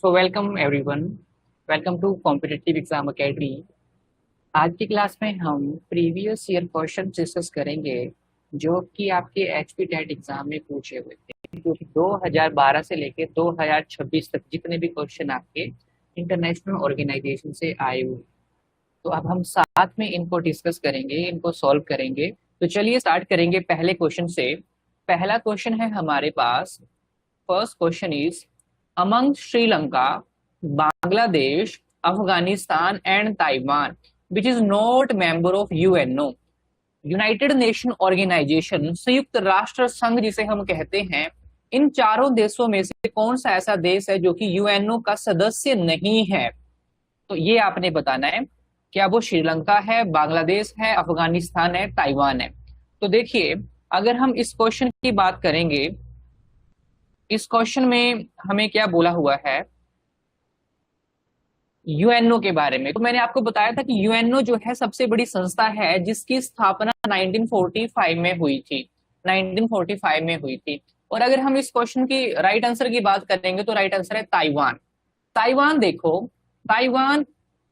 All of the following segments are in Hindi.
So welcome everyone, welcome to competitive exam academy. आज की क्लास में हम प्रीवियस ईयर क्वेश्चन डिस्कस करेंगे जो कि आपके एचपी टेट एग्जाम में पूछे हुए थे, जो कि 2012 से लेकर 2026 तक जितने भी क्वेश्चन आपके इंटरनेशनल ऑर्गेनाइजेशन से आए हुए। तो अब हम साथ में इनको डिस्कस करेंगे, इनको सॉल्व करेंगे। तो चलिए स्टार्ट करेंगे पहले क्वेश्चन से। पहला क्वेश्चन है हमारे पास। First question is among Sri Lanka, Bangladesh, Afghanistan and Taiwan, which is not member of UNO, United Nation Organization, संयुक्त राष्ट्र संघ जिसे हम कहते हैं, इन चारों देशों में से कौन सा ऐसा देश है जो कि यूएनओ का सदस्य नहीं है? तो ये आपने बताना है। क्या वो श्रीलंका है, बांग्लादेश है, अफगानिस्तान है, ताइवान है? तो देखिए, अगर हम इस क्वेश्चन की बात करेंगे, इस क्वेश्चन में हमें क्या बोला हुआ है यूएनओ के बारे में। तो मैंने आपको बताया था कि यूएनओ जो है सबसे बड़ी संस्था है जिसकी स्थापना 1945 में हुई थी। 1945 में हुई थी। और अगर हम इस क्वेश्चन की राइट आंसर की बात करेंगे तो राइट आंसर है ताइवान। ताइवान देखो, ताइवान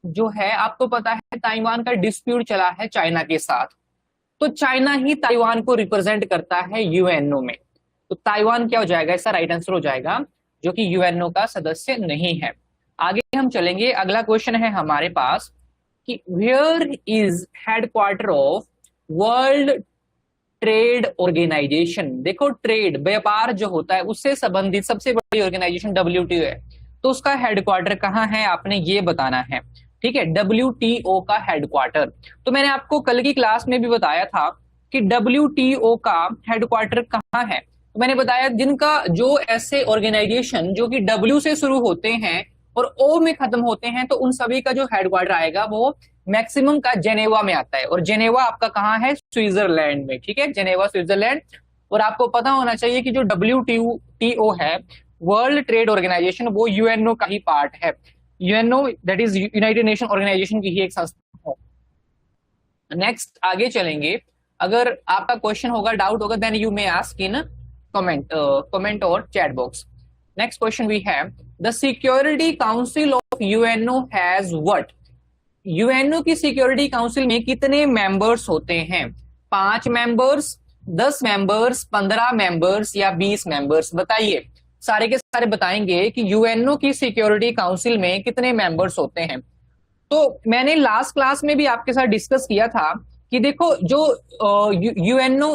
जो है आपको पता है ताइवान का डिस्प्यूट चला है चाइना के साथ, तो चाइना ही ताइवान को रिप्रेजेंट करता है यूएनओ में। तो ताइवान क्या हो जाएगा, इसका राइट आंसर हो जाएगा, जो कि यूएनओ का सदस्य नहीं है। आगे हम चलेंगे। अगला क्वेश्चन है हमारे पास कि where is headquarter of World Trade Organization. देखो, ट्रेड व्यापार जो होता है उससे संबंधित सबसे बड़ी ऑर्गेनाइजेशन डब्ल्यूटीओ है, तो उसका हेडक्वार्टर कहाँ है आपने ये बताना है। ठीक है, डब्ल्यूटीओ का हेडक्वार्टर। तो मैंने आपको कल की क्लास में भी बताया था कि डब्ल्यूटीओ का हेडक्वार्टर कहाँ है। तो मैंने बताया जिनका जो ऐसे ऑर्गेनाइजेशन जो कि डब्ल्यू से शुरू होते हैं और ओ में खत्म होते हैं, तो उन सभी का जो हेडक्वार्टर आएगा वो मैक्सिमम का जेनेवा में आता है। और जेनेवा आपका कहाँ है? स्विट्जरलैंड में। ठीक है, जेनेवा स्विट्जरलैंड। और आपको पता होना चाहिए कि जो डब्ल्यूटीओ है, वर्ल्ड ट्रेड ऑर्गेनाइजेशन, वो यूएनओ का ही पार्ट है। UNO that is United Nation Organization की ही एक संस्था है। नेक्स्ट आगे चलेंगे। अगर आपका क्वेश्चन होगा, डाउट होगा, then you may ask in comment or chat box. Next question we have, the Security Council of UNO has what? UNO की सिक्योरिटी काउंसिल में कितने मेंबर्स होते हैं? 5 मेंबर्स, 10 मेंबर्स, 15 मेंबर्स या 20 मेंबर्स? बताइए। सारे के सारे बताएंगे कि यूएनओ की सिक्योरिटी काउंसिल में कितने मेंबर्स होते हैं। तो मैंने लास्ट क्लास में भी आपके साथ डिस्कस किया था कि देखो, जो UNO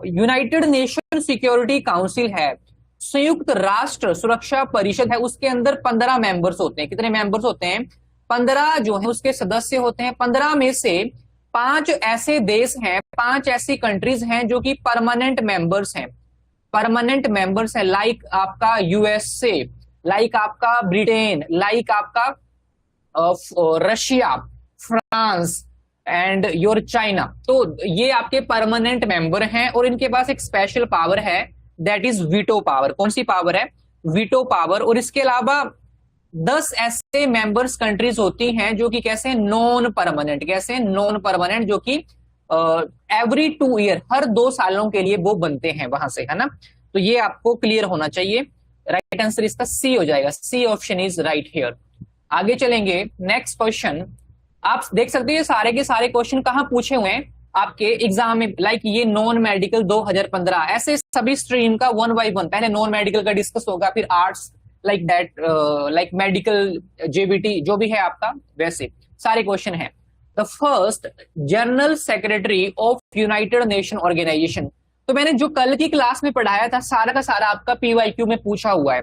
United Nation Security council है, संयुक्त राष्ट्र सुरक्षा परिषद है, उसके अंदर 15 मेंबर्स होते हैं। कितने मेंबर्स होते हैं? 15 जो है उसके सदस्य होते हैं। 15 में से 5 ऐसे देश हैं, 5 ऐसी कंट्रीज हैं जो कि परमानेंट मेंबर्स हैं। परमानेंट मेंबर्स हैं, लाइक आपका यूएसए, लाइक आपका ब्रिटेन, लाइक आपका Russia, France and your China. तो ये आपके परमानेंट मेंबर हैं और इनके पास एक स्पेशल पावर है, दैट इज वीटो पावर। कौन सी पावर है? Veto power. और इसके अलावा 10 ऐसे मेंबर्स कंट्रीज होती हैं जो कि कैसे? Non permanent. कैसे? नॉन परमानेंट, जो कि एवरी 2 ईयर, हर 2 सालों के लिए वो बनते हैं वहां से, है ना। तो ये आपको क्लियर होना चाहिए। राइट आंसर इसका सी हो जाएगा। C option is right here. आगे चलेंगे। नेक्स्ट क्वेश्चन आप देख सकते हैं, सारे के सारे क्वेश्चन कहां पूछे हुए हैं आपके एग्जाम में। लाइक ये नॉन मेडिकल 2015, ऐसे सभी स्ट्रीम का 1 बाय 1। पहले नॉन मेडिकल का डिस्कस होगा, फिर arts, like that, like medical, JBT, जो भी है आपका, वैसे सारे क्वेश्चन है। The first general secretary of United Nation Organization. तो मैंने जो कल की क्लास में पढ़ाया था, सारा का सारा आपका पीवाईक्यू में पूछा हुआ है।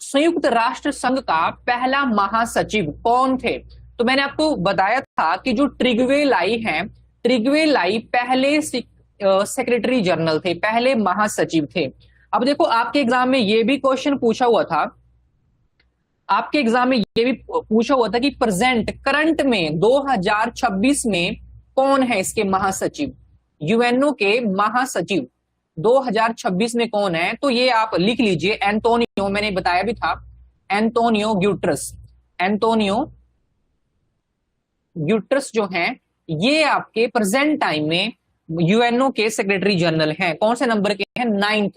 संयुक्त राष्ट्र संघ का पहला महासचिव कौन थे? तो मैंने आपको बताया था कि जो ट्रिगवे लाई हैं, ट्रिगवे लाई पहले सेक्रेटरी जनरल थे, पहले महासचिव थे। अब देखो, आपके एग्जाम में ये भी क्वेश्चन पूछा हुआ था, आपके एग्जाम में ये भी पूछा हुआ था कि प्रेजेंट, करंट में 2026 में कौन है इसके महासचिव, यूएनओ के महासचिव 2026 में कौन है? तो ये आप लिख लीजिए, एंटोनियो, मैंने बताया भी था, एंटोनियो ग्यूटरस। एंटोनियो ग्यूटरस जो हैं, ये आपके प्रेजेंट टाइम में यूएनओ के सेक्रेटरी जनरल हैं। कौन से नंबर के हैं?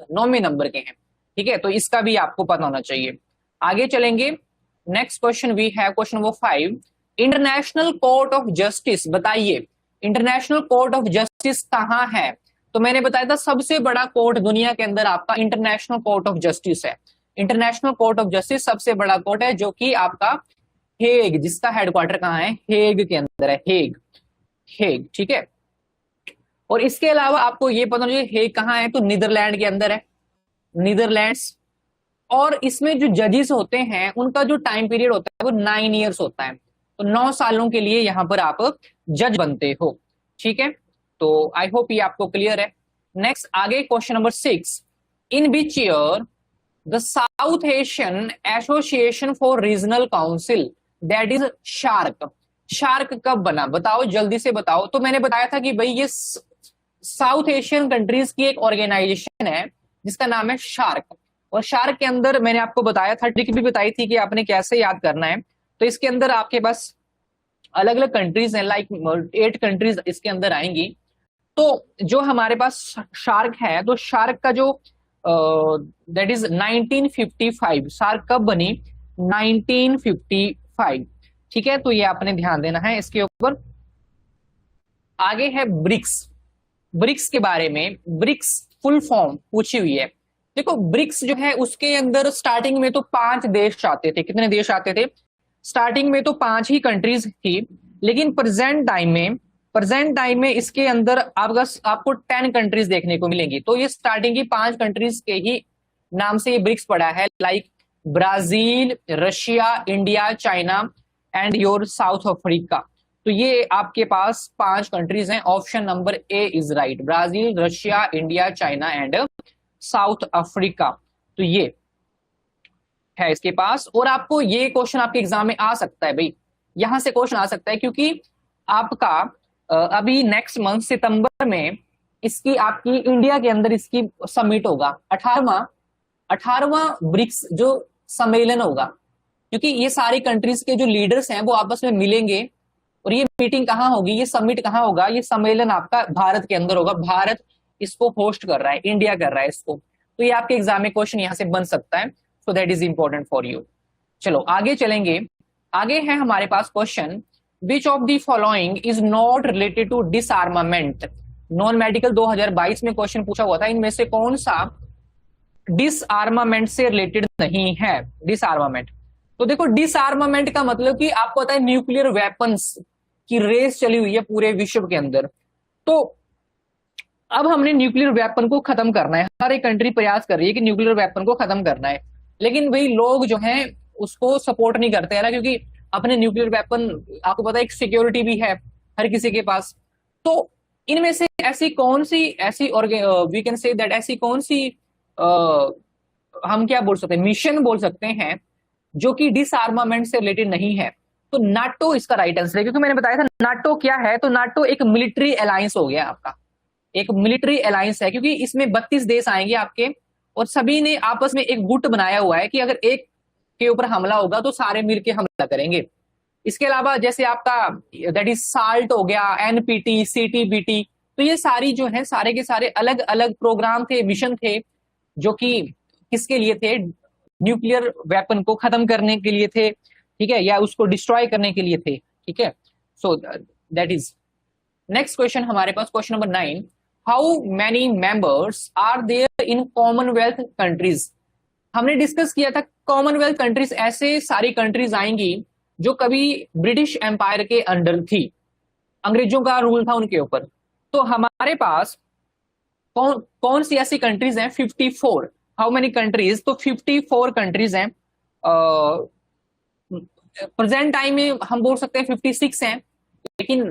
9वें नंबर के हैं। ठीक है, तो इसका भी आपको पता होना चाहिए। आगे चलेंगे। Next question we have question number 5, International Court of Justice, बताइए इंटरनेशनल कोर्ट ऑफ जस्टिस कहाँ है? तो मैंने बताया था सबसे बड़ा कोर्ट दुनिया के अंदर आपका इंटरनेशनल कोर्ट ऑफ जस्टिस है। इंटरनेशनल कोर्ट ऑफ जस्टिस सबसे बड़ा कोर्ट है, जो कि आपका हेग, जिसका हेडक्वार्टर कहाँ है? हेग के अंदर है, हेग, हेग, ठीक है। और इसके अलावा आपको ये पता चाहिए हेग कहाँ है, तो नीदरलैंड के अंदर है, नीदरलैंड्स। और इसमें जो जजेस होते हैं उनका जो टाइम पीरियड होता है वो 9 ईयर्स होता है, तो 9 सालों के लिए यहां पर आप जज बनते हो, ठीक है। तो आई होप ये आपको क्लियर है। नेक्स्ट आगे question number 6, in which year the south Asian Association for regional council that is shark, shark कब बना? बताओ जल्दी से बताओ। तो मैंने बताया था कि भाई ये साउथ एशियन कंट्रीज की एक ऑर्गेनाइजेशन है जिसका नाम है शार्क। और शार्क के अंदर मैंने आपको बताया था, ट्रिक भी बताई थी कि आपने कैसे याद करना है। तो इसके अंदर आपके पास अलग अलग कंट्रीज हैं, लाइक 8 कंट्रीज इसके अंदर आएंगी। तो जो हमारे पास शार्क है, तो शार्क का जो दैट इज 1955, शार्क कब बनी? 1955, ठीक है। तो ये आपने ध्यान देना है इसके ऊपर। आगे है ब्रिक्स, ब्रिक्स के बारे में, ब्रिक्स फुल फॉर्म पूछी हुई है। देखो ब्रिक्स जो है उसके अंदर स्टार्टिंग में तो 5 देश आते थे। कितने देश आते थे? स्टार्टिंग में तो 5 ही कंट्रीज थी, लेकिन प्रेजेंट टाइम में इसके अंदर आपको 10 कंट्रीज देखने को मिलेंगी। तो ये स्टार्टिंग की 5 कंट्रीज के ही नाम से ये ब्रिक्स पड़ा है, like Brazil, Russia, India, China and your south Africa. तो ये आपके पास 5 कंट्रीज हैं। Option number A is right, Brazil, Russia, India, China and south Africa. तो ये है इसके पास। और आपको ये क्वेश्चन आपके एग्जाम में आ सकता है भाई, यहां से क्वेश्चन आ सकता है, क्योंकि आपका अभी नेक्स्ट मंथ सितंबर में इसकी आपकी इंडिया के अंदर इसकी समिट होगा, 18वां ब्रिक्स जो सम्मेलन होगा। क्योंकि ये सारी कंट्रीज के जो लीडर्स हैं वो आपस में मिलेंगे। और ये मीटिंग कहाँ होगी, ये समिट कहाँ होगा? ये सम्मेलन आपका भारत के अंदर होगा। भारत इसको होस्ट कर रहा है, इंडिया कर रहा है इसको। तो ये आपके एग्जाम में क्वेश्चन यहां से बन सकता है, so that is important for you. चलो आगे चलेंगे। आगे है हमारे पास question, which of the following is not related to disarmament? Non medical 2022 में क्वेश्चन पूछा हुआ था, इनमें से कौन सा डिसआर्मामेंट से रिलेटेड नहीं है? डिसआर्मामेंट, तो देखो डिसआर्मामेंट का मतलब कि आपको पता है न्यूक्लियर वेपन्स की रेस चली हुई है पूरे विश्व के अंदर। तो अब हमने न्यूक्लियर वेपन को खत्म करना है, हर एक कंट्री प्रयास कर रही है कि न्यूक्लियर वेपन को खत्म करना है। लेकिन भाई लोग जो हैं उसको सपोर्ट नहीं करते हैं ना, क्योंकि अपने न्यूक्लियर वेपन आपको पता है एक सिक्योरिटी भी है हर किसी के पास। तो इनमें से ऐसी कौन सी वी कैन से दैट ऐसी कौन सी हम क्या बोल सकते हैं, मिशन बोल सकते हैं जो कि डिसआर्मामेंट से रिलेटेड नहीं है? तो नाटो इसका राइट आंसर है। क्योंकि मैंने बताया था नाटो क्या है, तो नाटो एक मिलिट्री अलायंस हो गया आपका, एक मिलिट्री अलायंस है। क्योंकि इसमें 32 देश आएंगे आपके, और सभी ने आपस में एक गुट बनाया हुआ है कि अगर एक के ऊपर हमला होगा तो सारे मिलकर हमला करेंगे। इसके अलावा जैसे आपका दैट इज साल्ट हो गया, एनपीटी, सीटीबीटी, तो ये सारी जो है सारे के सारे अलग अलग प्रोग्राम थे, मिशन थे, जो कि किसके लिए थे? न्यूक्लियर वेपन को खत्म करने के लिए थे, ठीक है, या उसको डिस्ट्रॉय करने के लिए थे, ठीक है। सो दैट इज नेक्स्ट क्वेश्चन हमारे पास, question number 9, how many members are there in Commonwealth countries? हमने डिस्कस किया था कॉमनवेल्थ कंट्रीज ऐसे सारी कंट्रीज आएंगी जो कभी ब्रिटिश एम्पायर के अंडर थी, अंग्रेजों का रूल था उनके ऊपर। तो हमारे पास कौन सी ऐसी कंट्रीज हैं? 54। How many countries? तो 54 कंट्रीज हैं। प्रेजेंट टाइम में हम बोल सकते हैं 56 हैं, लेकिन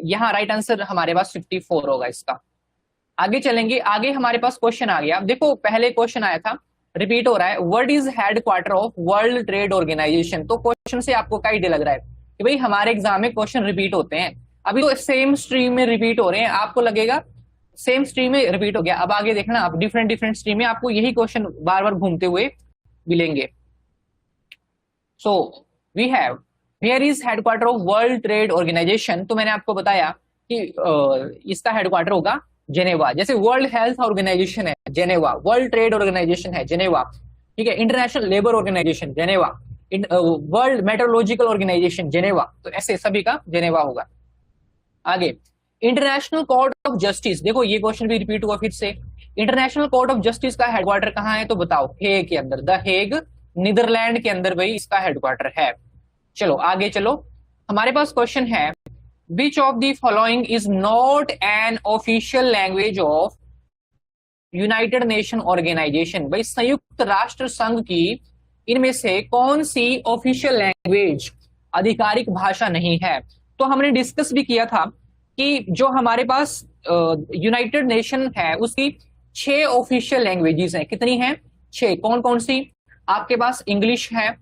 यहाँ राइट आंसर हमारे पास 54 होगा इसका। आगे चलेंगे। आगे हमारे पास क्वेश्चन आ गया, देखो पहले क्वेश्चन आया था, रिपीट हो रहा है, what is headquarter of World Trade Organization? तो क्वेश्चन से आपको क्या आइडिया लग रहा है कि भाई हमारे एग्जाम में क्वेश्चन रिपीट होते हैं? अभी तो सेम स्ट्रीम में रिपीट हो रहे हैं, आपको लगेगा सेम स्ट्रीम में रिपीट हो गया। अब आगे देखना आप डिफरेंट स्ट्रीम में आपको यही क्वेश्चन बार बार घूमते हुए मिलेंगे। So we have where is headquarter of World Trade Organization? तो मैंने आपको बताया कि इसका हेडक्वार्टर होगा जेनेवा। जैसे वर्ल्ड हेल्थ ऑर्गेनाइजेशन है जेनेवा, वर्ल्ड ट्रेड ऑर्गेनाइजेशन है जेनेवा, ठीक है, International Labour Organization Geneva, World Meteorological Organization Geneva, तो ऐसे सभी का जेनेवा होगा। आगे, इंटरनेशनल कोर्ट ऑफ जस्टिस, देखो ये क्वेश्चन भी रिपीट हुआ फिर से। इंटरनेशनल कोर्ट ऑफ जस्टिस का हेडक्वार्टर कहाँ है, तो बताओ, हेग के अंदर, द हेग, नीदरलैंड के अंदर भाई इसका हेडक्वार्टर है। चलो आगे चलो, हमारे पास क्वेश्चन है, which of the following is not an official language of United Nation Organization, भाई संयुक्त राष्ट्र संघ की इनमें से कौन सी ऑफिशियल लैंग्वेज, आधिकारिक भाषा नहीं है। तो हमने डिस्कस भी किया था कि जो हमारे पास यूनाइटेड नेशन है उसकी 6 ऑफिशियल लैंग्वेजेस हैं। कितनी हैं? 6। कौन कौन सी? आपके पास इंग्लिश है,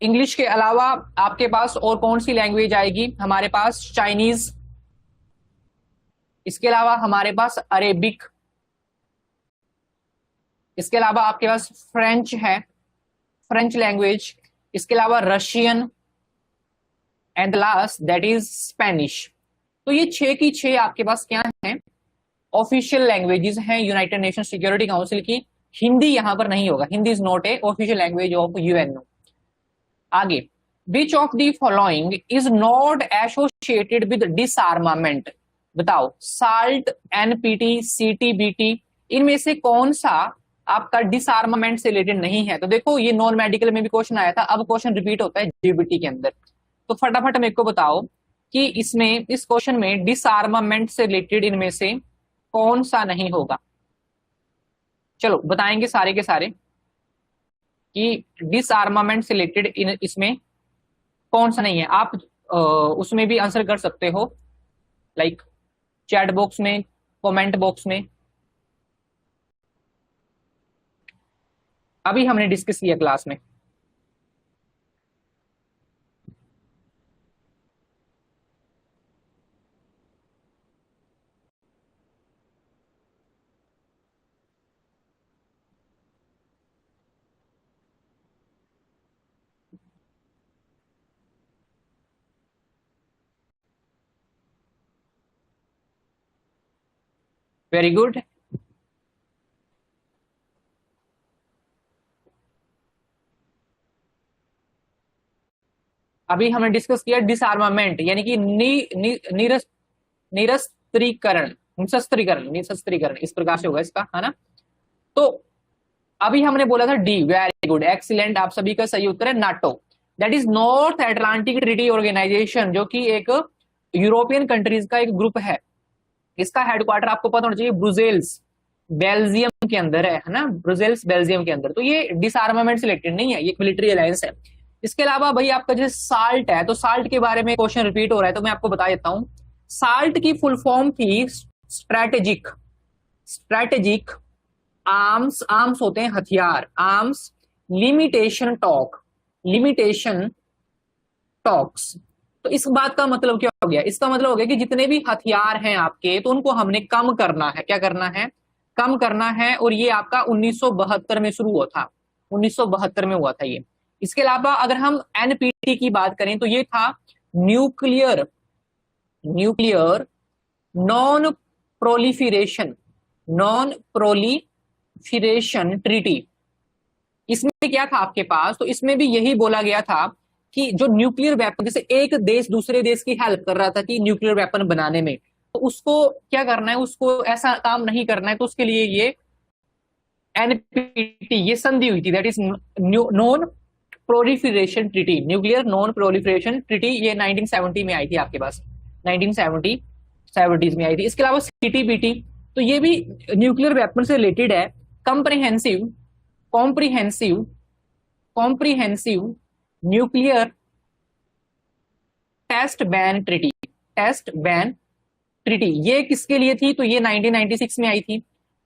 इंग्लिश के अलावा आपके पास और कौन सी लैंग्वेज आएगी, हमारे पास चाइनीज, इसके अलावा हमारे पास अरेबिक, इसके अलावा आपके पास फ्रेंच है, फ्रेंच लैंग्वेज, इसके अलावा Russian, and last that is Spanish. तो ये 6 की 6 आपके पास क्या है, ऑफिशियल लैंग्वेजेस हैं यूनाइटेड नेशन सिक्योरिटी काउंसिल की। हिंदी यहां पर नहीं होगा, Hindi is not a official language of UNO. आगे, which of the following is not associated with disarmament, बताओ, साल्ट, एनपीटी, सीटीबीटी, इनमें से कौन सा आपका डिसआर्मामेंट से रिलेटेड नहीं है। तो देखो ये नॉन मेडिकल में भी क्वेश्चन आया था, अब क्वेश्चन रिपीट होता है जीबीटी के अंदर। तो फटाफट मेरे को बताओ कि इसमें, इस क्वेश्चन में डिसआर्मामेंट से रिलेटेड इनमें से कौन सा नहीं होगा। चलो बताएंगे सारे के सारे कि डिसआर्मामेंट से रिलेटेड इसमें कौन सा नहीं है। आप उसमें भी आंसर कर सकते हो, लाइक चैट बॉक्स में, कमेंट बॉक्स में। अभी हमने डिस्कस किया क्लास में। Very good. अभी हमने डिस्कस किया डिसआर्मामेंट, यानी कि निरस्त्रीकरण, निशस्त्रीकरण इस प्रकार से होगा इसका, है ना। तो अभी हमने बोला था डी, वेरी गुड, एक्सीलेंट, आप सभी का सही उत्तर है NATO, that is North Atlantic Treaty Organization, जो कि एक यूरोपियन कंट्रीज का एक ग्रुप है। इसका हेडक्वार्टर आपको पता होना चाहिए, ब्रुसेल्स बेल्जियम के अंदर है ना, ब्रुसेल्स बेल्जियम के अंदर। तो ये डिसआर्मामेंट से रिलेटेड नहीं है, ये मिलिट्री अलायंस है। इसके अलावा भाई आपका जैसे साल्ट है, तो साल्ट के बारे में क्वेश्चन रिपीट हो रहा है, तो मैं आपको बता देता हूं। साल्ट की फुल फॉर्म थी स्ट्रेटेजिक, स्ट्रेटेजिक आर्म्स, आर्म्स होते हैं हथियार, arms limitation talk, limitation talks. तो इस बात का मतलब क्या हो गया, इसका मतलब हो गया कि जितने भी हथियार हैं आपके, तो उनको हमने कम करना है। क्या करना है? कम करना है। और ये आपका 1972 में शुरू हुआ था, 1972 में हुआ था ये। इसके अलावा अगर हम एनपीटी की बात करें तो ये था nuclear, nuclear non proliferation, non proliferation treaty. इसमें क्या था आपके पास, तो इसमें भी यही बोला गया था कि जो न्यूक्लियर वेपन, जैसे एक देश दूसरे देश की हेल्प कर रहा था कि न्यूक्लियर वेपन बनाने में, तो उसको क्या करना है, उसको ऐसा काम नहीं करना है, तो उसके लिए ये एनपीटी, ये संधि हुई थी, that is non proliferation treaty, nuclear non proliferation treaty. ये 1970 में आई थी आपके पास, 1970 में आई थी। इसके अलावा सीटीबीटी, तो ये भी न्यूक्लियर वेपन से रिलेटेड है। Comprehensive, comprehensive, comprehensive nuclear test ban treaty, test ban treaty, ये किसके लिए थी, तो ये 1996 में आई थी।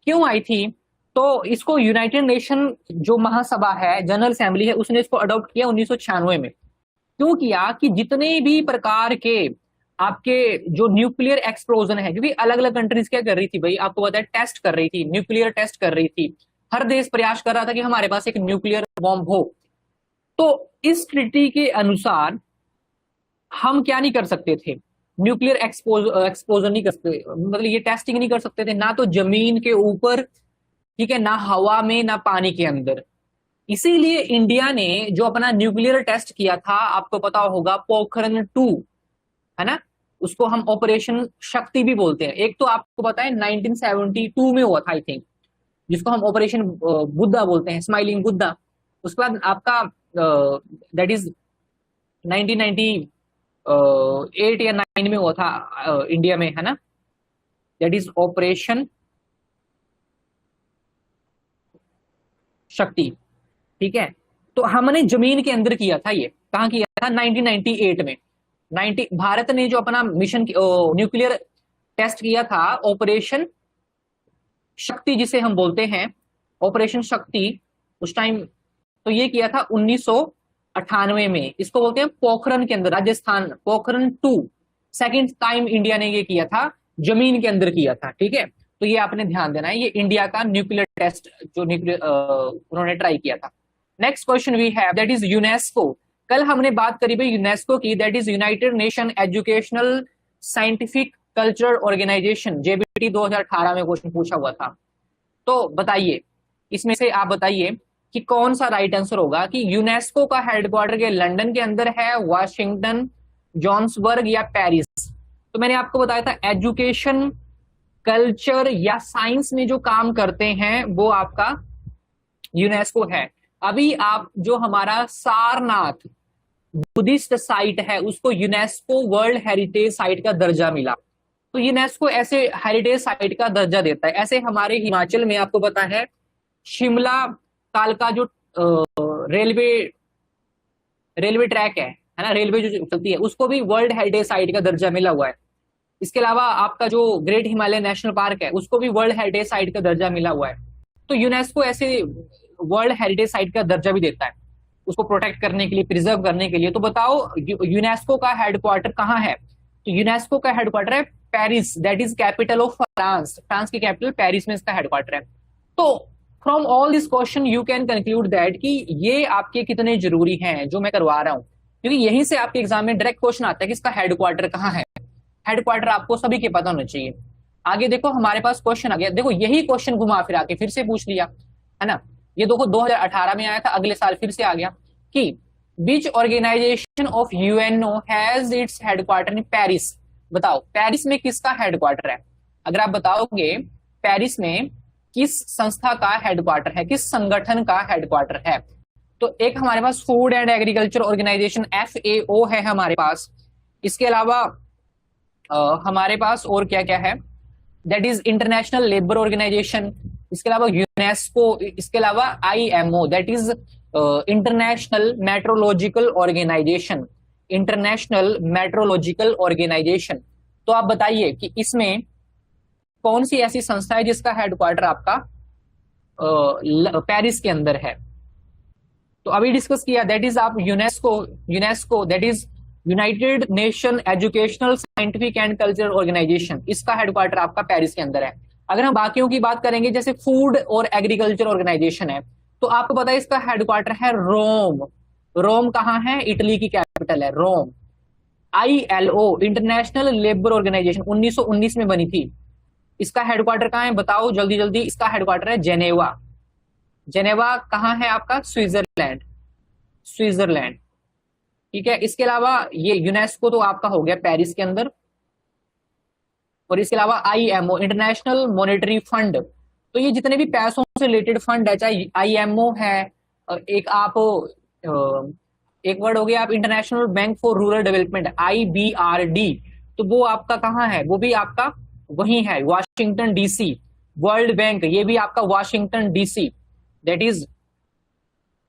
क्यों आई थी, तो इसको यूनाइटेड नेशन जो महासभा है, जनरल असेंबली है, उसने इसको अडॉप्ट किया 1996 में। क्यों किया कि जितने भी प्रकार के आपके जो न्यूक्लियर एक्सप्लोजन है, क्योंकि अलग अलग कंट्रीज क्या कर रही थी भाई, आपको पता है, टेस्ट कर रही थी, न्यूक्लियर टेस्ट कर रही थी। हर देश प्रयास कर रहा था कि हमारे पास एक न्यूक्लियर बॉम्ब हो। तो इस ट्रीटी के अनुसार हम क्या नहीं कर सकते थे, न्यूक्लियर एक्सपोजर नहीं कर सकते, मतलब ये टेस्टिंग नहीं कर सकते थे, ना तो जमीन के ऊपर, ठीक है, ना हवा में, ना पानी के अंदर। इसीलिए इंडिया ने जो अपना न्यूक्लियर टेस्ट किया था, आपको पता होगा, पोखरण 2, है ना, उसको हम ऑपरेशन शक्ति भी बोलते हैं। एक तो आपको पता है 1972 में हुआ था आई थिंक, जिसको हम ऑपरेशन बुद्धा बोलते हैं, स्माइलिंग बुद्धा। उसके बाद आपका दैट इज 1998 या 9 में हुआ था इंडिया में, है ना, दैट इज ऑपरेशन शक्ति। ठीक है, तो हमने जमीन के अंदर किया था, ये कहाँ किया था, 1998 में। 90 भारत ने जो अपना मिशन न्यूक्लियर टेस्ट किया था, ऑपरेशन शक्ति जिसे हम बोलते हैं, ऑपरेशन शक्ति, उस टाइम तो ये किया था 1998 में। इसको बोलते हैं पोखरण के अंदर, Rajasthan, Pokhran 2 second time India ने ये किया था, जमीन के अंदर किया था। ठीक है, तो ये आपने ध्यान देना है, ये इंडिया का न्यूक्लियर टेस्ट जो न्यूक्लियर उन्होंने ट्राई किया था। Next question we have, that is UNESCO. कल हमने बात करी भाई यूनेस्को की, that is United Nation Educational Scientific Cultural Organization, JBT 2018 में क्वेश्चन पूछा हुआ था। तो बताइए, इसमें से आप बताइए कि कौन सा राइट आंसर होगा, कि यूनेस्को का हेडक्वार्टर के लंदन के अंदर है, वाशिंगटन, जोहान्सबर्ग या पेरिस। तो मैंने आपको बताया था एजुकेशन, कल्चर या साइंस में जो काम करते हैं वो आपका यूनेस्को है। अभी आप जो हमारा सारनाथ बुद्धिस्ट साइट है, उसको यूनेस्को वर्ल्ड हेरिटेज साइट का दर्जा मिला। तो यूनेस्को ऐसे हेरिटेज साइट का दर्जा देता है। ऐसे हमारे हिमाचल में आपको पता है शिमला कालका जो रेलवे रेलवे ट्रैक है ना, रेलवे जो चलती है, उसको भी वर्ल्ड हेरिटेज साइट का दर्जा मिला हुआ है। इसके अलावा आपका जो ग्रेट हिमालय नेशनल पार्क है, उसको भी वर्ल्ड हेरिटेज साइट का दर्जा मिला हुआ है। तो यूनेस्को ऐसे वर्ल्ड हेरिटेज साइट का दर्जा भी देता है, उसको प्रोटेक्ट करने के लिए, प्रिजर्व करने के लिए। तो बताओ यूनेस्को का हेडक्वार्टर कहाँ है? तो यूनेस्को का हेडक्वार्टर है Paris, that is capital of France. France की कैपिटल पेरिस में इसका हेडक्वार्टर है। तो from all this question you can conclude that कि ये आपके कितने जरूरी हैं जो मैं करवा रहा हूं, क्योंकि यहीं से आपके एग्जाम में डायरेक्ट क्वेश्चन आता है कि इसका हेडक्वार्टर कहाँ है। हेडक्वार्टर आपको सभी के पता होना चाहिए। आगे देखो हमारे पास क्वेश्चन आ गया, देखो यही क्वेश्चन घुमा फिरा के फिर से पूछ लिया, है ना। ये देखो 2018 में आया था, अगले साल फिर से आ गया कि which organization of UNO has its headquarter in Paris. बताओ पेरिस में किसका हेडक्वार्टर है? अगर आप बताओगे पेरिस में किस संस्था का हेडक्वार्टर है, किस संगठन का हेडक्वार्टर है, तो एक हमारे पास food and agriculture organization FAO है हमारे पास। इसके अलावा हमारे पास और क्या क्या है, that is International Labour Organization. इसके अलावा यूनेस्को, इसके अलावा IMO, that is International Meteorological Organization, International Meteorological Organization. तो आप बताइए कि इसमें कौन सी ऐसी संस्था है जिसका हेडक्वार्टर आपका पेरिस के अंदर है? तो अभी डिस्कस किया, दैट इज आप UNESCO that is United Nation Educational Scientific and Cultural Organization, इसका हेडक्वार्टर आपका पेरिस के अंदर है। अगर हम बाकियों की बात करेंगे, जैसे फूड और एग्रीकल्चर ऑर्गेनाइजेशन है, तो आपको पता है इसका हेडक्वार्टर है रोम। रोम कहाँ है? इटली की कैपिटल है रोम। ILO इंटरनेशनल लेबर ऑर्गेनाइजेशन 1919 में बनी थी, इसका हेडक्वार्टर कहाँ है? बताओ जल्दी जल्दी। इसका हेडक्वार्टर है जेनेवा। जेनेवा कहाँ है आपका? Switzerland, Switzerland. ठीक है, इसके अलावा ये यूनेस्को तो आपका हो गया पेरिस के अंदर, और इसके अलावा IMO इंटरनेशनल मॉनेटरी फंड। तो ये जितने भी पैसों से रिलेटेड फंड है, चाहे IMO है, एक आप एक वर्ड हो गया आप international bank for rural development IBRD, तो वो आपका कहाँ है? वो भी आपका वही है, वाशिंगटन DC। वर्ल्ड बैंक ये भी आपका Washington DC, that is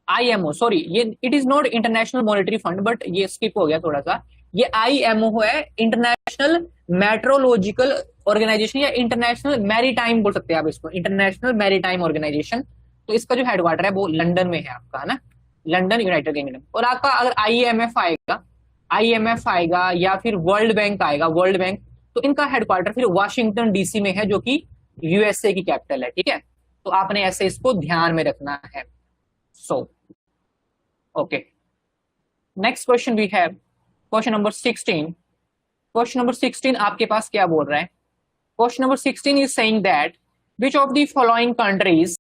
IMO, sorry ये it is not International Monetary Fund, but ये स्किप हो गया थोड़ा सा। ये IMO है इंटरनेशनल मेट्रोलॉजिकल ऑर्गेनाइजेशन, या इंटरनेशनल मैरीटाइम बोल सकते हैं आप इसको, इंटरनेशनल मैरीटाइम ऑर्गेनाइजेशन। तो इसका जो हेडक्वार्टर है वो लंदन में है आपका, है ना, लंदन यूनाइटेड किंगडम। और आपका अगर IMF आएगा या फिर वर्ल्ड बैंक आएगा, वर्ल्ड बैंक, तो इनका हेडक्वार्टर फिर वाशिंगटन DC में है, जो कि USA की कैपिटल है। ठीक है, तो आपने ऐसे इसको ध्यान में रखना है। So okay, next question we have question number 16। Question number 16 आपके पास क्या बोल रहा है? Question number 16 is saying that which of the following countries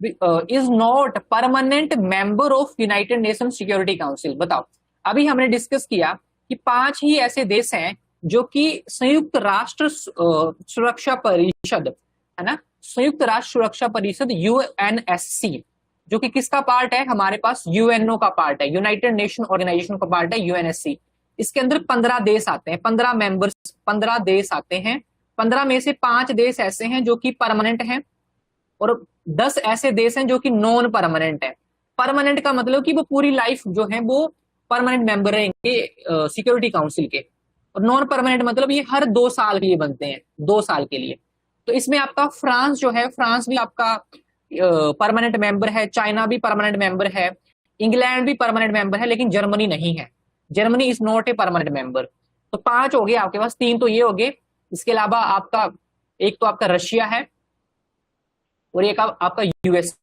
is not permanent member of United Nation Security Council? बताओ, अभी हमने डिस्कस किया कि 5 ही ऐसे देश हैं जो कि संयुक्त राष्ट्र सुरक्षा परिषद, है ना, संयुक्त राष्ट्र सुरक्षा परिषद यूएनएससी, जो कि किसका पार्ट है? हमारे पास यूएनओ का पार्ट है, यूनाइटेड नेशन ऑर्गेनाइजेशन का पार्ट है यूएनएससी। इसके अंदर 15 देश आते हैं, 15 मेंबर्स, 15 देश आते हैं। 15 में से 5 देश ऐसे हैं जो कि परमानेंट हैं, और 10 ऐसे देश हैं जो कि नॉन परमानेंट है। परमानेंट का मतलब कि वो पूरी लाइफ जो है वो परमानेंट मेंबर रहेंगे सिक्योरिटी काउंसिल के, और नॉन परमानेंट मतलब ये हर 2 साल के लिए बनते हैं, 2 साल के लिए। तो इसमें आपका फ्रांस जो है, फ्रांस भी आपका परमानेंट मेंबर है, चाइना भी परमानेंट मेंबर है, इंग्लैंड भी परमानेंट मेंबर है, लेकिन जर्मनी नहीं है, Germany is not a permanent member. तो 5 हो गए आपके पास, 3 तो ये हो गए। इसके अलावा आपका एक तो आपका रशिया है, और एक आपका यूएस।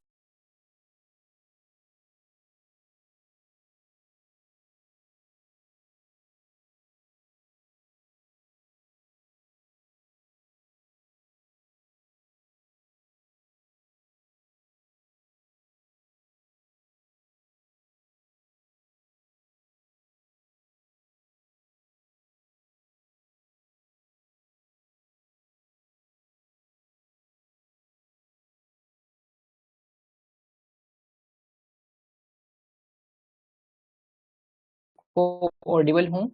ऑडिबल हूं?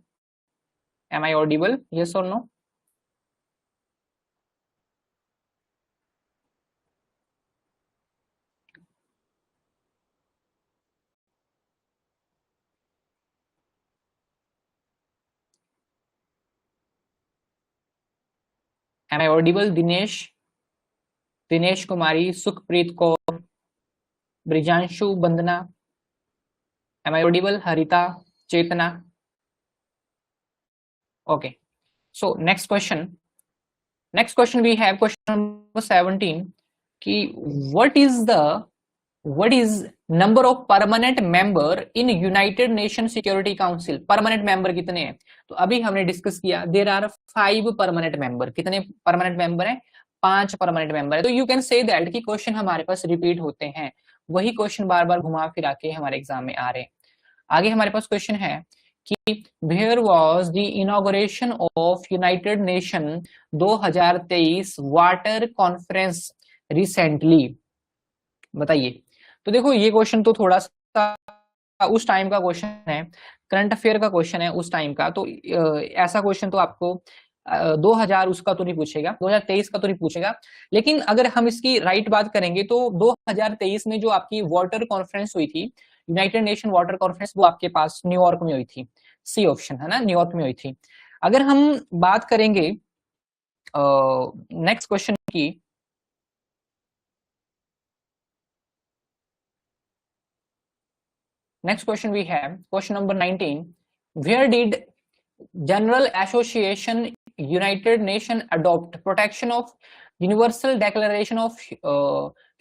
एम आई ऑडिबल, यस और no? Am I audible? Dinesh, Dinesh Kumari, Sukhpreet Kaur, Brijanshu, Vandana, am I audible? Harita, Chetna? Okay, so next question we have question number 17 कि what is number of permanent member in United Nation Security Council? Permanent member कितने हैं? तो अभी हमने डिस्कस किया, देयर आर 5 परमानेंट मेंबर। कितने परमानेंट मेंबर हैं? 5 परमानेंट मेंबर है। तो यू कैन से दैट कि क्वेश्चन हमारे पास रिपीट होते हैं, वही क्वेश्चन बार बार घुमा फिरा के हमारे एग्जाम में आ रहे हैं। आगे हमारे पास क्वेश्चन है कि where was the inauguration of United Nation 2023 water conference recently? बताइए। तो देखो, ये क्वेश्चन तो थोड़ा सा उस टाइम का क्वेश्चन है, करंट अफेयर का क्वेश्चन है उस टाइम का। तो ऐसा क्वेश्चन तो आपको 2000 उसका तो नहीं पूछेगा, 2023 का तो नहीं पूछेगा। लेकिन अगर हम इसकी राइट बात करेंगे तो 2023 में जो आपकी वाटर कॉन्फ्रेंस हुई थी, यूनाइटेड नेशन वाटर कॉन्फ्रेंस, वो आपके पास न्यूयॉर्क में हुई थी। सी ऑप्शन है ना, न्यूयॉर्क में हुई थी। अगर हम बात करेंगे नेक्स्ट क्वेश्चन की, next question we have question number 19, where did general association united nation adopt protection of universal declaration of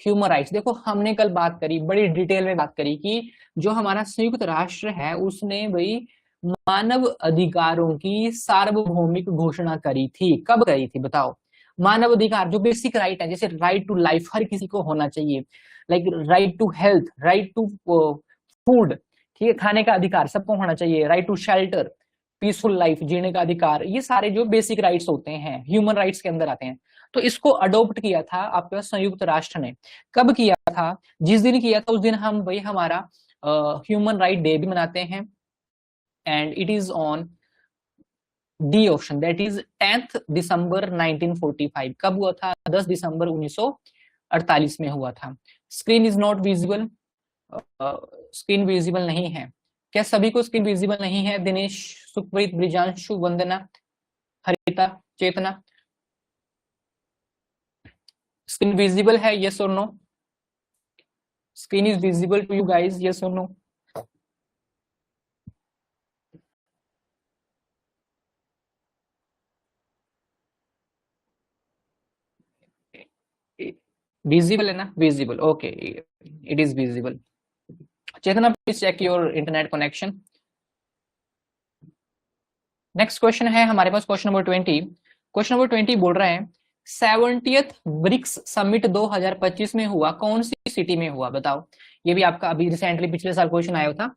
human rights? देखो, हमने कल बात करी, बड़ी डिटेल में बात करी कि जो हमारा संयुक्त राष्ट्र है उसने भाई मानव अधिकारों की सार्वभौमिक घोषणा करी थी। कब करी थी बताओ? मानव अधिकार जो बेसिक राइट है, जैसे राइट टू लाइफ हर किसी को होना चाहिए, like right to health, right to food, ठीक है, खाने का अधिकार सबको होना चाहिए, right to shelter, peaceful life जीने का अधिकार, ये सारे जो बेसिक राइट्स होते हैं ह्यूमन राइट्स के अंदर आते हैं। तो इसको अडॉप्ट किया था आपके संयुक्त राष्ट्र ने। कब किया था? जिस दिन किया था उस दिन हम भाई हमारा ह्यूमन राइट डे भी मनाते हैं, and it is on D option, that is 10 दिसंबर 1945। कब हुआ था? 10 दिसंबर 1948 में हुआ था। Screen is not visible, screen visible नहीं है क्या? सभी को स्क्रीन विजिबल नहीं है? दिनेश, सुखप्रीत, ब्रिजांशु, वंदना, हरिता, चेतना, स्क्रीन विजिबल है? यस और no? Screen is visible to you guys? Yes और नो? विजिबल है ना? Visible, okay, it is visible. Chetna, please check your internet connection. Next question है हमारे पास क्वेश्चन नंबर 20। क्वेश्चन नंबर 20 बोल रहा है 70th ब्रिक्स समिट 2025 में हुआ, कौन सी सिटी में हुआ बताओ। ये भी आपका अभी रिसेंटली पिछले साल क्वेश्चन आया था।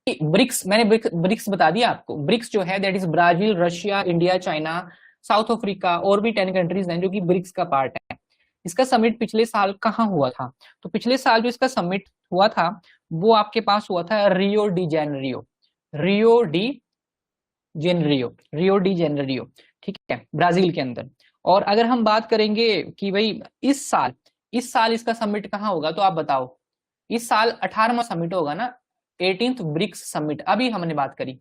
ब्रिक्स, मैंने ब्रिक्स बता दिया आपको। ब्रिक्स जो है that is Brazil, Russia, India, China, south Africa और भी 10 कंट्रीज हैं जो कि ब्रिक्स का पार्ट है। इसका समिट पिछले साल कहाँ हुआ था? तो पिछले साल जो इसका समिट हुआ था वो आपके पास हुआ था Rio de Janeiro, Rio de Janeiro, Rio de Janeiro, ठीक है, ब्राजील के अंदर। और अगर हम बात करेंगे कि भाई इस साल इसका समिट कहाँ होगा, तो आप बताओ। इस साल 18वां समिट होगा ना, 18th ब्रिक्स समिट, अभी हमने बात करी।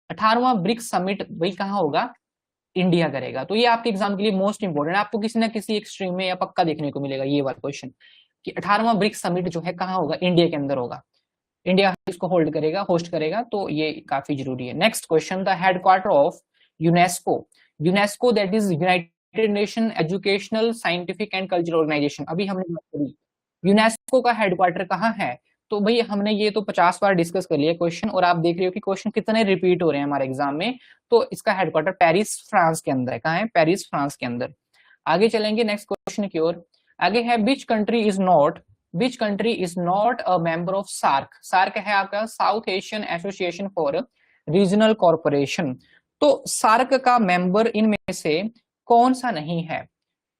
18वां ब्रिक्स समिट भाई कहाँ होगा? इंडिया करेगा। तो ये आपके एग्जाम के लिए मोस्ट इंपोर्टेंट है, आपको किसी ना किसी एक स्ट्रीम में या पक्का देखने को मिलेगा ये वाला क्वेश्चन, कि 18वां ब्रिक्स समिट जो है कहाँ होगा? इंडिया के अंदर होगा। इंडिया इसको होल्ड करेगा, होस्ट करेगा, तो ये काफी जरूरी है। Next question, the headquarter of UNESCO, UNESCO that is United Nation Educational Scientific and Cultural Organisation, अभी हमने बात करी यूनेस्को का हेडक्वार्टर कहाँ है। तो भाई हमने ये तो 50 बार डिस्कस कर लिया क्वेश्चन, और आप देख रहे हो कि क्वेश्चन कितने रिपीट हो रहे हैं हमारे एग्जाम में। तो इसका हेडक्वार्टर पेरिस फ्रांस के अंदर है। कहाँ है? पेरिस फ्रांस के अंदर। आगे चलेंगे नेक्स्ट क्वेश्चन की ओर। आगे है which country is not a member of SAARC. SAARC है आपका South Asian Association for Regional Corporation. तो सार्क का मेंबर इनमें से कौन सा नहीं है?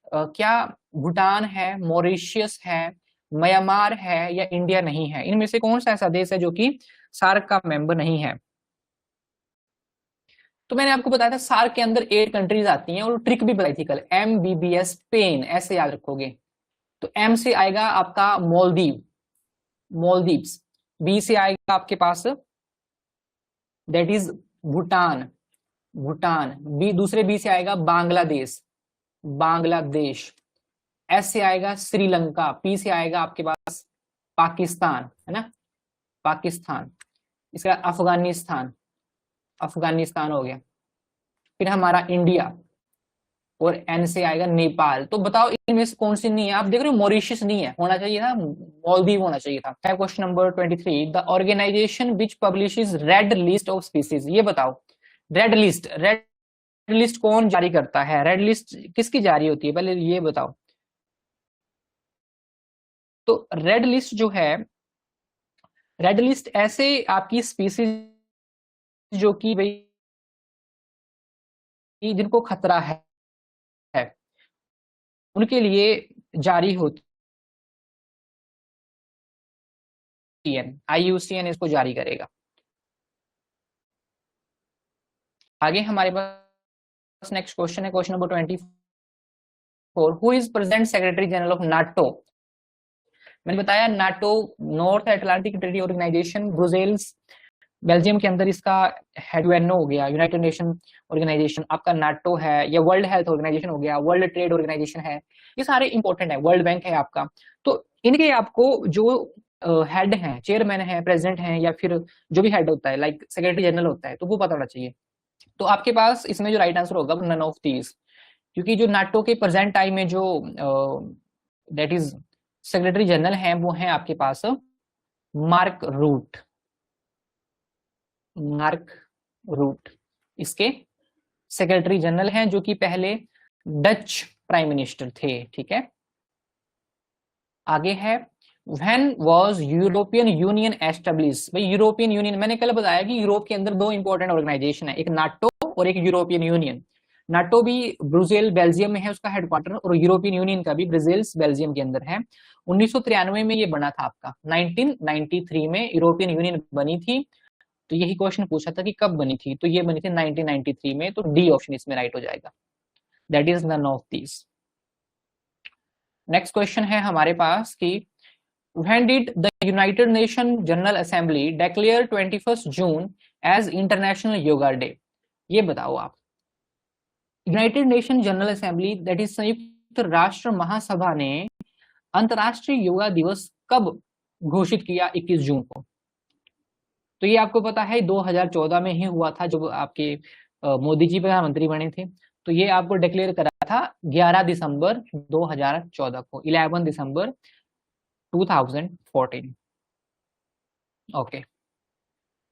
क्या भूटान है, मॉरिशियस है, म्यांमार है, या इंडिया नहीं है? इनमें से कौन सा ऐसा देश है जो कि सार्क का मेंबर नहीं है? तो मैंने आपको बताया था सार्क के अंदर 8 कंट्रीज आती हैं, और ट्रिक भी बताई थी कल, MBBS पेन, ऐसे याद रखोगे। तो M से आएगा आपका मोलदीव्स, B से आएगा आपके पास दैट इज भूटान, बी, दूसरे बी से आएगा बांग्लादेश, एस से आएगा श्रीलंका, पी से आएगा आपके पास पाकिस्तान, है ना, पाकिस्तान। इसका अफगानिस्तान हो गया। फिर हमारा इंडिया, और एन से आएगा नेपाल। तो बताओ इनमें से कौन सी नहीं है? आप देख रहे हो मॉरिशस नहीं है, होना चाहिए था मालदीव होना चाहिए था। Question number 23, the organisation which publishes red list of species, ये बताओ। रेड लिस्ट कौन जारी करता है? रेड लिस्ट किसकी जारी होती है, पहले ये बताओ। तो रेड लिस्ट जो है, रेड लिस्ट ऐसे आपकी स्पीसीज जो कि भाई जिनको खतरा है उनके लिए जारी होती है, IUCN इसको जारी करेगा। आगे हमारे पास नेक्स्ट क्वेश्चन है, question number 24, who is present secretary general of NATO. मैंने बताया NATO North Atlantic Treaty Organisation, Brussels Belgium के अंदर इसका हेड यूएनओ हो गया, यूनाइटेड नेशन ऑर्गेनाइजेशन आपका नाटो है, या वर्ल्ड हेल्थ ऑर्गेनाइजेशन हो गया, वर्ल्ड ट्रेड ऑर्गेनाइजेशन है, ये सारे इंपॉर्टेंट है, वर्ल्ड बैंक है आपका। तो इनके आपको जो हेड हैं, चेयरमैन है, प्रेसिडेंट है, या फिर जो भी हेड होता है लाइक सेक्रेटरी जनरल होता है, तो वो पता होना चाहिए। तो आपके पास इसमें जो राइट आंसर होगा नन ऑफ दीज, क्योंकि जो नाटो के प्रेजेंट टाइम में जो दैट इज सेक्रेटरी जनरल है वो है आपके पास मार्क रूट इसके सेक्रेटरी जनरल हैं, जो कि पहले डच प्राइम मिनिस्टर थे, ठीक है। आगे है when was European union establish. भाई यूरोपियन यूनियन मैंने कल बताया कि यूरोप के अंदर 2 इंपॉर्टेंट ऑर्गेनाइजेशन है, एक नाटो और एक यूरोपियन यूनियन। नाटो भी ब्रुसेल बेल्जियम में है उसका हेडक्वार्टर, और यूरोपियन यूनियन का भी ब्रुसेल्स बेल्जियम के अंदर है। 1993 में ये बना था आपका, 1993 में यूरोपियन यूनियन बनी थी। तो यही क्वेश्चन पूछा था कि कब बनी थी, तो ये बनी थी 1993 में, तो डी ऑप्शन इसमें राइट हो जाएगा, that is none of these. Next question है हमारे पास कि when did the United Nations General Assembly declare 21st June as International Yoga Day? ये बताओ आप। United nation general assembly that is संयुक्त राष्ट्र महासभा ने अंतरराष्ट्रीय योगा दिवस कब घोषित किया? 21 जून को। तो ये आपको पता है 2014 में ही हुआ था, जब आपके मोदी जी प्रधानमंत्री बने थे। तो ये आपको डिक्लेयर करा था 11 दिसंबर 2014 को, 11 दिसंबर 2014। Okay,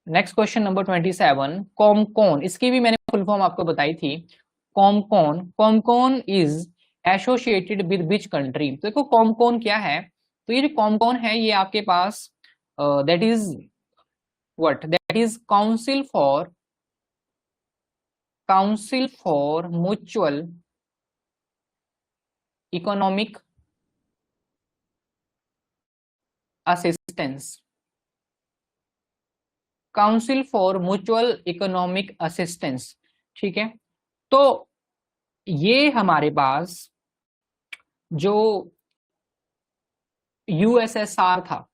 next question number 27, COMECON, इसकी भी मैंने फुल फॉर्म आपको बताई थी। COMECON is associated with which country. तो देखो कॉमकॉन क्या है, तो ये जो कॉमकॉन है ये आपके पास that is what, that is Council for Mutual Economic Assistance, Council for Mutual Economic Assistance, ठीक है। तो ये हमारे पास जो यूएसएसआर था,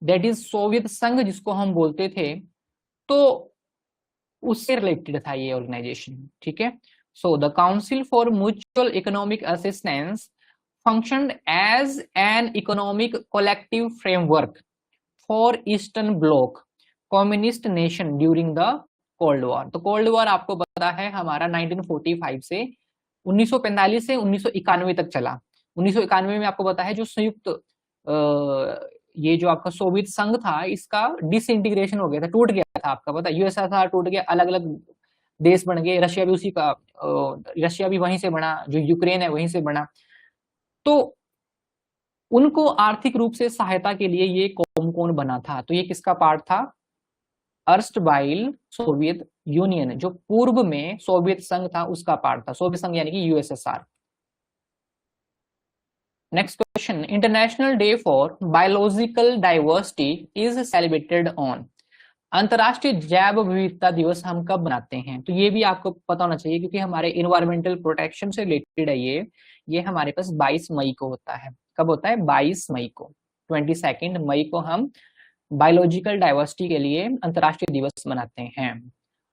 दैट इज सोवियत संघ जिसको हम बोलते थे, तो उससे रिलेटेड था ये ऑर्गेनाइजेशन, ठीक है। So the Council for Mutual Economic Assistance functioned as an economic collective framework for Eastern Bloc communist nation during the Cold War. तो कोल्ड वॉर आपको पता है हमारा 1945 से 1945 से 1991 तक चला। 1991 में आपको पता है जो संयुक्त ये जो आपका सोवियत संघ था इसका डिसइंटीग्रेशन हो गया था, टूट गया था, आपका पता है यूएसएसआर टूट गया, अलग अलग देश बन गए, रशिया भी उसी का रशिया भी वहीं से बना, जो यूक्रेन है वहीं से बना। तो उनको आर्थिक रूप से सहायता के लिए ये कॉमकॉन बना था। तो ये किसका पार्ट था, अर्स्टवाइल सोवियत यूनियन, जो पूर्व में सोवियत संघ था उसका पार्ट था, सोवियत संघ यानी कि USSR. Next question, international day for biological diversity is celebrated on. अंतरराष्ट्रीय जैव विविधता दिवस हम कब मनाते हैं, तो ये भी आपको पता होना चाहिए क्योंकि हमारे इन्वायरमेंटल प्रोटेक्शन से रिलेटेड है ये हमारे पास 22 मई को होता है। कब होता है, 22 मई को, 22 मई को हम बायोलॉजिकल डाइवर्सिटी के लिए अंतरराष्ट्रीय दिवस मनाते हैं।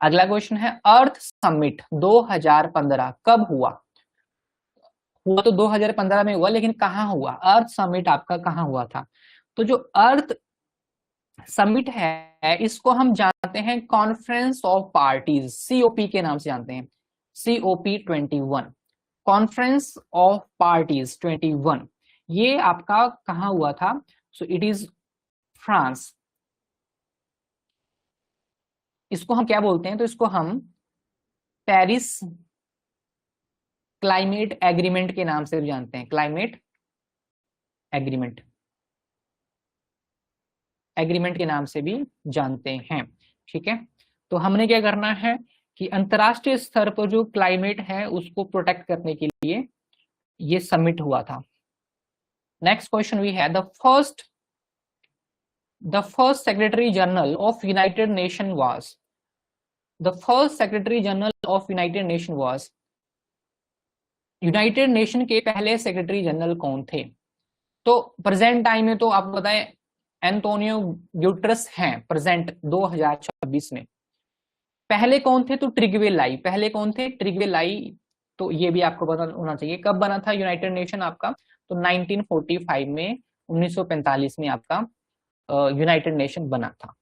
अगला क्वेश्चन है, अर्थ समिट 2015 कब हुआ। हुआ तो 2015 में हुआ, लेकिन कहाँ हुआ, अर्थ समिट आपका कहाँ हुआ था। तो जो अर्थ समिट है इसको हम जानते हैं कॉन्फ्रेंस ऑफ पार्टीज, सीओपी के नाम से जानते हैं, COP 21, कॉन्फ्रेंस ऑफ पार्टीज 21। ये आपका कहाँ हुआ था, सो इट इज फ्रांस। इसको हम क्या बोलते हैं, तो इसको हम पेरिस क्लाइमेट एग्रीमेंट के नाम से जानते हैं, क्लाइमेट एग्रीमेंट के नाम से भी जानते हैं, ठीक है। तो हमने क्या करना है कि अंतरराष्ट्रीय स्तर पर जो क्लाइमेट है उसको प्रोटेक्ट करने के लिए ये समिट हुआ था। नेक्स्ट क्वेश्चन वी है, the first secretary general of United nation was, the first secretary general of United nation was, United nation के पहले सेक्रेटरी जनरल कौन थे। तो प्रेजेंट टाइम में तो आपको पता है एंटोनियो ग्यूटरस हैं प्रेजेंट 2026 में। पहले कौन थे, तो ट्रिगवे लाई, पहले कौन थे, ट्रिगवे लाई। तो ये भी आपको पता होना चाहिए कब बना था यूनाइटेड नेशन आपका, तो 1945 में, 1945 में आपका यूनाइटेड नेशन बना था।